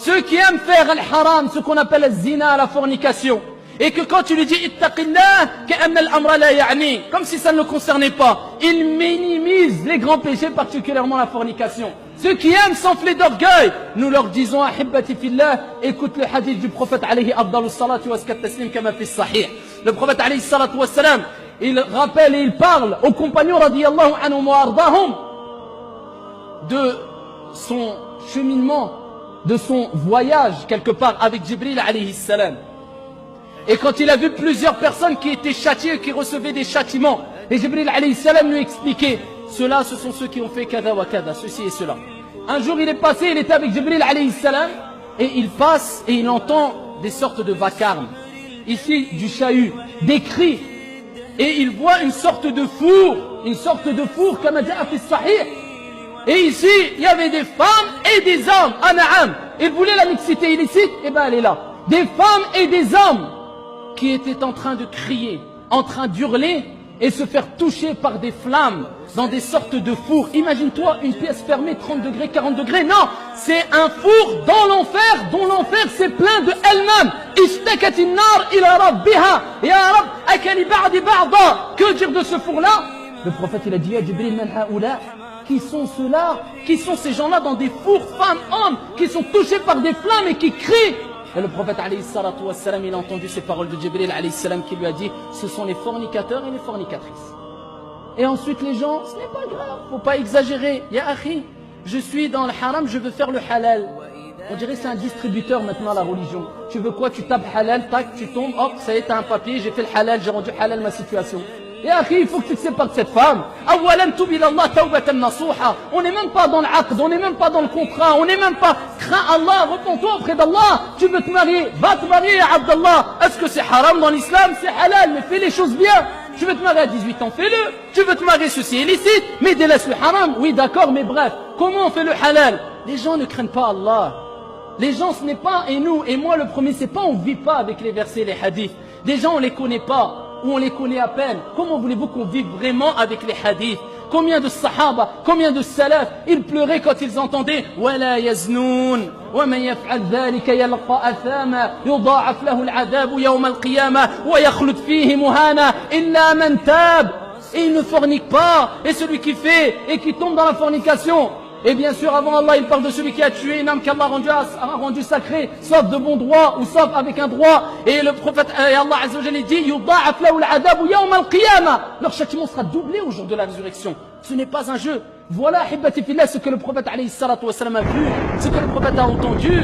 ceux qui aiment faire al-haram, ce qu'on appelle al-zina, la fornication, et que quand tu lui dis ittaqillah, ka'anna al-amra la ya'ni, comme si ça ne le concernait pas, ils minimisent les grands péchés, particulièrement la fornication. Ceux qui aiment s'enfler d'orgueil, nous leur disons ahibbati fillah, écoute le hadith du prophète alayhi afdalus salatu wa askat taslim kama fi sahih. Le prophète alayhi salatu wa salam, il rappelle et il parle aux compagnons radiyallahu anhum wa ardahum de son cheminement, de son voyage quelque part avec Jibril alayhi salam. Et quand il a vu plusieurs personnes qui étaient châtiées, qui recevaient des châtiments, et Jibril alayhi salam lui expliquait, ceux-là ce sont ceux qui ont fait kada wa kada, ceci et cela. Un jour il est passé, il était avec Jibril alayhi salam, et il passe et il entend des sortes de vacarmes, ici du chahut, des cris, et il voit une sorte de four, comme a dit fi sahih. Et ici, il y avait des femmes et des hommes, an'am. Il voulait la mixité illicite, et ben elle est là. Des femmes et des hommes qui étaient en train de crier, en train d'hurler et se faire toucher par des flammes dans des sortes de fours. Imagine-toi une pièce fermée, 30 degrés, 40 degrés. Non, c'est un four dans l'enfer, dont l'enfer c'est plein de elle-même. Ishtakatin nar ila rabbiha, ya rab akali ba'di ba'da. Que dire de ce four-là? Le prophète il a dit, ya Jibril man haoula. Qui sont ceux-là? Qui sont ces gens-là dans des fours, femmes, hommes, qui sont touchés par des flammes et qui crient? Et le prophète alayhi salatu wassalam, il a entendu ces paroles de Jibril alayhi salam qui lui a dit, ce sont les fornicateurs et les fornicatrices. Et ensuite les gens, ce n'est pas grave, faut pas exagérer. Ya akhi, je suis dans le haram, je veux faire le halal. On dirait c'est un distributeur maintenant la religion. Tu veux quoi? Tu tapes halal, tac, tu tombes, hop, ça y est, t'as un papier, j'ai fait le halal, j'ai rendu halal ma situation. Et akhi, il faut que tu te sépares de cette femme. Awalan tub ila Allah tawbatan nasuha. On n'est même pas dans l'aqd, on n'est même pas dans le contrat, on n'est même pas. Crains Allah, repens-toi auprès d'Allah. Tu veux te marier, va te marier, Abdallah. Est-ce que c'est haram dans l'islam? C'est halal, mais fais les choses bien. Tu veux te marier à 18 ans, fais-le. Tu veux te marier, ceci est illicite, mais délaisse le haram. Oui, d'accord, mais bref, comment on fait le halal? Les gens ne craignent pas Allah. Les gens, ce n'est pas, et nous, et moi le premier, c'est pas, on vit pas avec les versets, les hadiths. Des gens, on les connaît pas. Ou on les connaît à peine. Comment voulez-vous qu'on vive vraiment avec les hadiths? Combien de sahaba, combien de salaf, ils pleuraient quand ils entendaient وَلَا يَزْنُونَ وَمَنْ يَفْعَلْ ذَلِكَ يَلْقَى أَثَامًا يُضَاعَفْ لَهُ الْعَذَابُ يَوْمَ الْقِيَامَةِ وَيَخْلُدْ فِيهِ مُهَانًا إِلَّا مَنْ تَابَ. Et il ne fornique pas. Et celui qui fait et qui tombe dans la fornication. Et bien sûr, avant Allah, il parle de celui qui a tué une âme qu'Allah a rendu sacrée, sauf de bon droit ou sauf avec un droit. Et le prophète, et Allah Azza wa Jalla dit, يُضَاعَفْ لَهُ الْعَذَابُ يَوْمَ الْقِيَامَةِ. Leur châtiment sera doublé au jour de la résurrection. Ce n'est pas un jeu. Voilà, hibbati fillah, ce que le prophète alayhi salatu wa salam a vu, ce que le prophète a entendu.